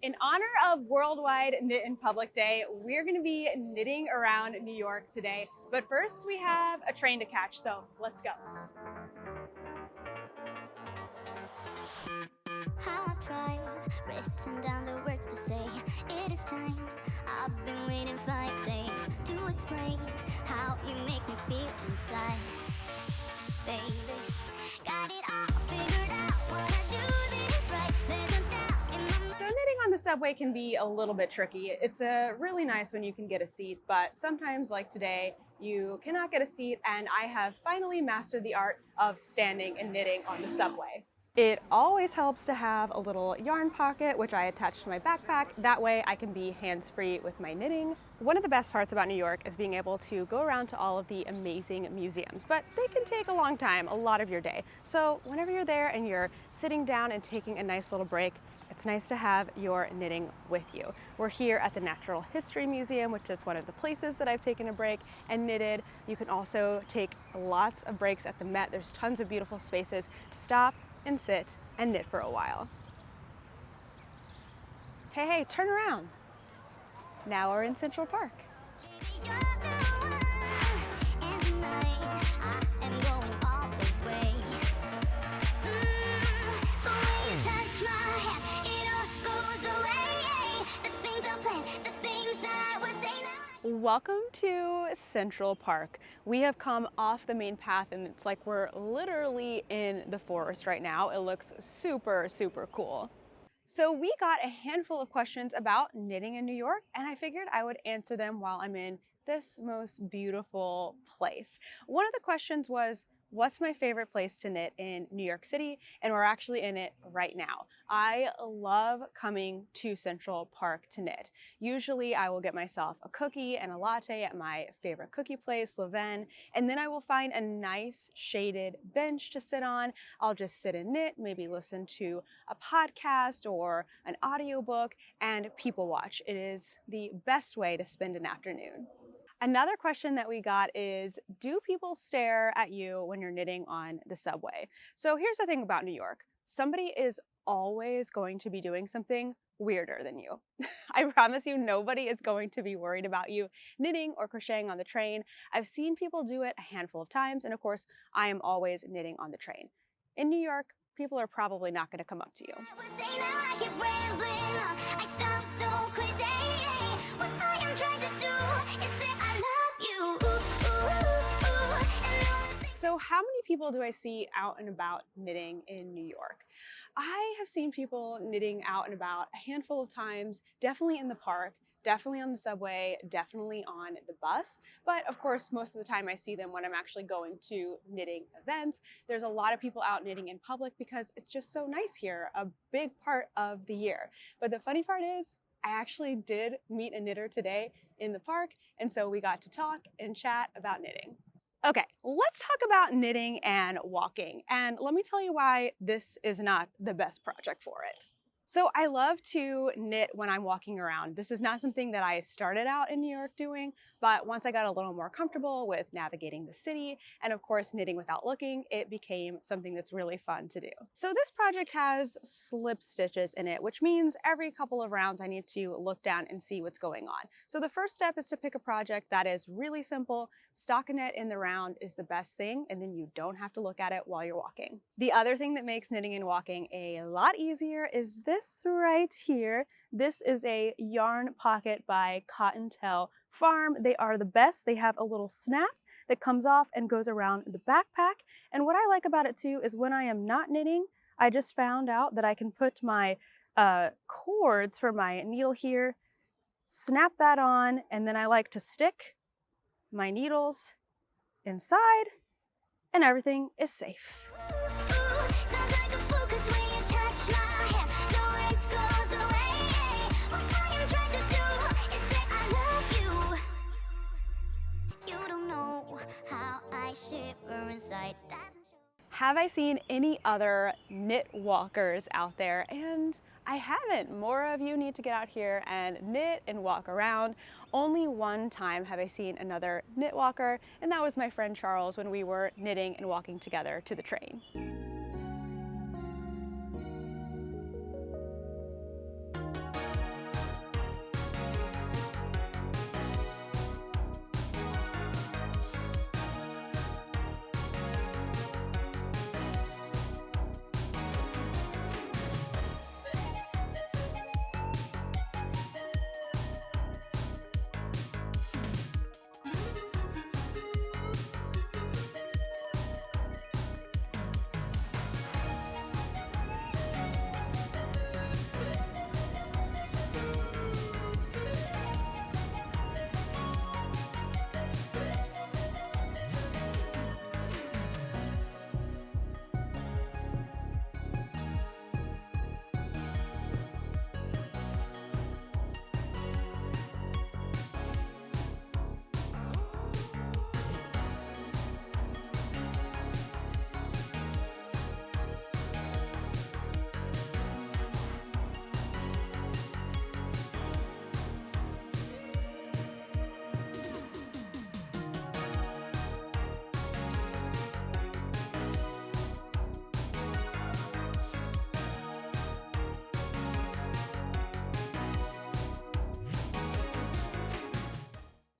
In honor of Worldwide Knit in Public Day, we're going to be knitting around New York today. But first, we have a train to catch, so let's go. How I've tried, written down the words to say, it is time. I've been waiting 5 days to explain how you make me feel inside. Baby, got it all figured out, wanna do this right, there's no doubt in my mind. So knitting on the subway can be a little bit tricky. It's really nice when you can get a seat, but sometimes, like today, you cannot get a seat, and I have finally mastered the art of standing and knitting on the subway. It always helps to have a little yarn pocket, which I attach to my backpack. That way I can be hands-free with my knitting. One of the best parts about New York is being able to go around to all of the amazing museums, but they can take a long time, a lot of your day. So whenever you're there and you're sitting down and taking a nice little break, it's nice to have your knitting with you. We're here at the Natural History Museum, which is one of the places that I've taken a break and knitted. You can also take lots of breaks at the Met. There's tons of beautiful spaces to stop and sit and knit for a while. Hey, turn around. Now we're in Central Park. Baby, you're the one, and tonight I am going all the way. The way you touch my hair, it all goes away. The things I plan, the things I would say now. Welcome to Central Park. We have come off the main path and it's like we're literally in the forest right now. It looks super, super cool. So we got a handful of questions about knitting in New York, and I figured I would answer them while I'm in this most beautiful place. One of the questions was, what's my favorite place to knit in New York City? And we're actually in it right now. I love coming to Central Park to knit. Usually I will get myself a cookie and a latte at my favorite cookie place, Leven, and then I will find a nice shaded bench to sit on. I'll just sit and knit, maybe listen to a podcast or an audiobook and people watch. It is the best way to spend an afternoon. Another question that we got is, do people stare at you when you're knitting on the subway? So here's the thing about New York. Somebody is always going to be doing something weirder than you. I promise you, nobody is going to be worried about you knitting or crocheting on the train. I've seen people do it a handful of times, and of course, I am always knitting on the train. In New York, people are probably not going to come up to you. I would say now I keep rambling on. I sound so cliche. What I am trying to do is say I love you. And all the things. So how many people do I see out and about knitting in New York? I have seen people knitting out and about a handful of times, definitely in the park, definitely on the subway, definitely on the bus. But of course, most of the time I see them when I'm actually going to knitting events. There's a lot of people out knitting in public because it's just so nice here, a big part of the year. But the funny part is, I actually did meet a knitter today in the park, and so we got to talk and chat about knitting. Okay, let's talk about knitting and walking, and let me tell you why this is not the best project for it. So I love to knit when I'm walking around. This is not something that I started out in New York doing, but once I got a little more comfortable with navigating the city and of course knitting without looking, it became something that's really fun to do. So this project has slip stitches in it, which means every couple of rounds I need to look down and see what's going on. So the first step is to pick a project that is really simple. Stockinette in the round is the best thing, and then you don't have to look at it while you're walking. The other thing that makes knitting and walking a lot easier is this right here. This is a yarn pocket by Cottontail Farm. They are the best. They have a little snap that comes off and goes around the backpack. And what I like about it too is when I am not knitting, I just found out that I can put my cords for my needle here, snap that on, and then I like to stick my needles inside and everything is safe. Sounds like a fool 'cause when you touch my hair, the words goes away. What I am trying to do is say I love you. You don't know how I shiver inside. Doesn't show. Have I seen any other knit walkers out there? And I haven't. More of you need to get out here and knit and walk around. Only one time have I seen another knit walker, and that was my friend Charles when we were knitting and walking together to the train.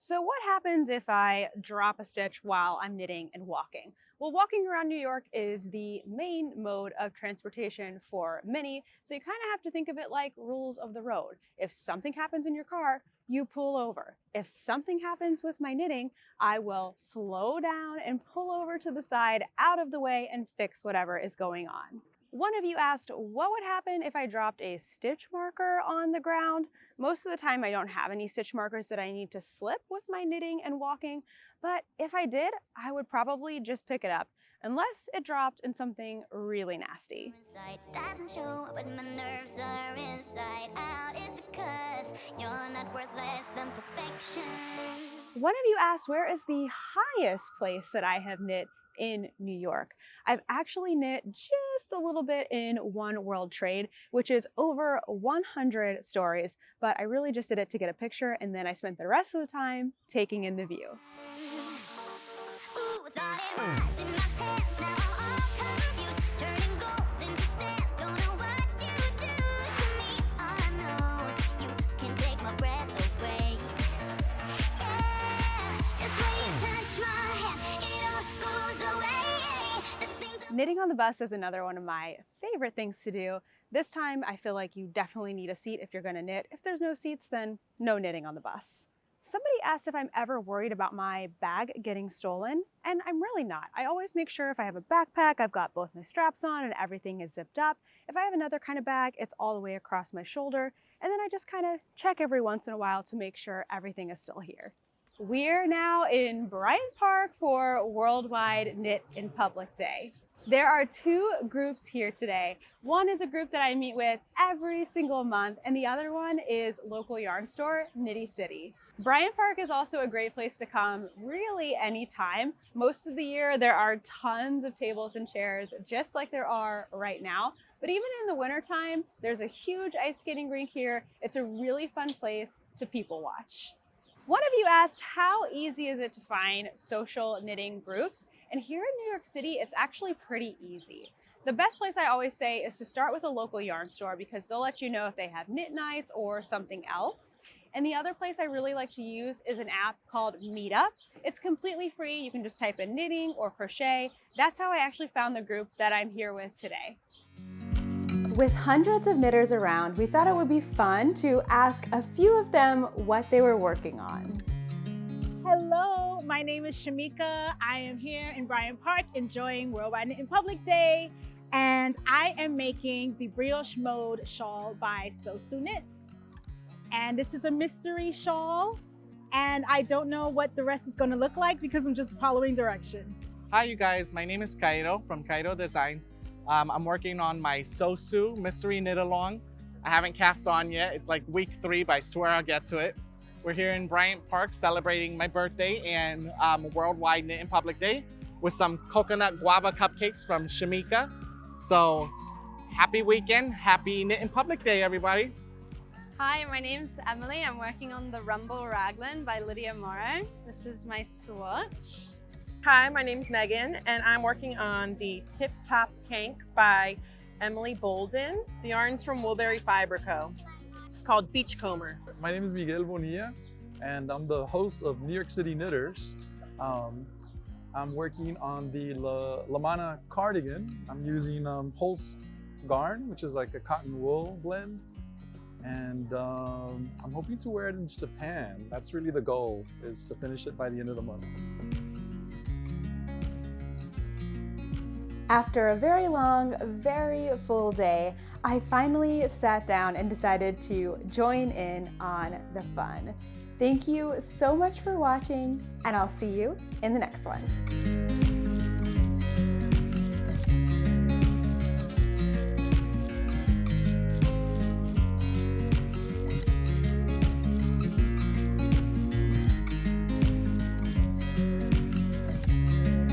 So what happens if I drop a stitch while I'm knitting and walking? Well, walking around New York is the main mode of transportation for many, so you kind of have to think of it like rules of the road. If something happens in your car, you pull over. If something happens with my knitting, I will slow down and pull over to the side, out of the way, and fix whatever is going on. One of you asked what would happen if I dropped a stitch marker on the ground. Most of the time I don't have any stitch markers that I need to slip with my knitting and walking, but if I did, I would probably just pick it up, unless it dropped in something really nasty. Inside doesn't show, but my nerves are inside out. It's because you're not worth less than perfection. One of you asked where is the highest place that I have knit in New York. I've actually knit just a little bit in One World Trade, which is over 100 stories, but I really just did it to get a picture, and then I spent the rest of the time taking in the view. Ooh, thought it was in my pants, now I'm all confused, turning gold into sand. Don't know what you do to me. All I know is you can take my breath away. Yeah, 'cause when you touch my hand, it all goes away. The things Knitting on the bus is another one of my favorite things to do. This time, I feel like you definitely need a seat if you're gonna knit. If there's no seats, then no knitting on the bus. Somebody asked if I'm ever worried about my bag getting stolen, and I'm really not. I always make sure if I have a backpack, I've got both my straps on and everything is zipped up. If I have another kind of bag, it's all the way across my shoulder, and then I just kind of check every once in a while to make sure everything is still here. We're now in Bryant Park for Worldwide Knit in Public Day. There are two groups here today. One is a group that I meet with every single month, and the other one is local yarn store, Knitty City. Bryant Park is also a great place to come really anytime. Most of the year, there are tons of tables and chairs, just like there are right now. But even in the wintertime, there's a huge ice skating rink here. It's a really fun place to people watch. One of you asked, how easy is it to find social knitting groups? And here in New York City, it's actually pretty easy. The best place I always say is to start with a local yarn store because they'll let you know if they have knit nights or something else. And the other place I really like to use is an app called Meetup. It's completely free. You can just type in knitting or crochet. That's how I actually found the group that I'm here with today. With hundreds of knitters around, we thought it would be fun to ask a few of them what they were working on. Hello, my name is Shamika. I am here in Bryant Park enjoying Worldwide Knit in Public Day, and I am making the Brioche Mode shawl by Sosu Knits. And this is a mystery shawl, and I don't know what the rest is going to look like because I'm just following directions. Hi you guys, my name is Cairo from Cairo Designs. I'm working on my Sosu Mystery Knit Along. I haven't cast on yet. It's like week 3, but I swear I'll get to it. We're here in Bryant Park celebrating my birthday and Worldwide Knit in Public Day with some coconut guava cupcakes from Shamika. So happy weekend, happy Knit in Public Day, everybody. Hi, my name's Emily. I'm working on the Rumble Raglan by Lydia Morrow. This is my swatch. Hi, my name's Megan, and I'm working on the Tip Top Tank by Emily Bolden. The yarn's from Woolberry Fiber Co. It's called Beachcomber. My name is Miguel Bonilla, and I'm the host of New York City Knitters. I'm working on the La Mana cardigan. I'm using Holst garn, which is like a cotton wool blend. And I'm hoping to wear it in Japan. That's really the goal, is to finish it by the end of the month. After a very long, very full day, I finally sat down and decided to join in on the fun. Thank you so much for watching, and I'll see you in the next one.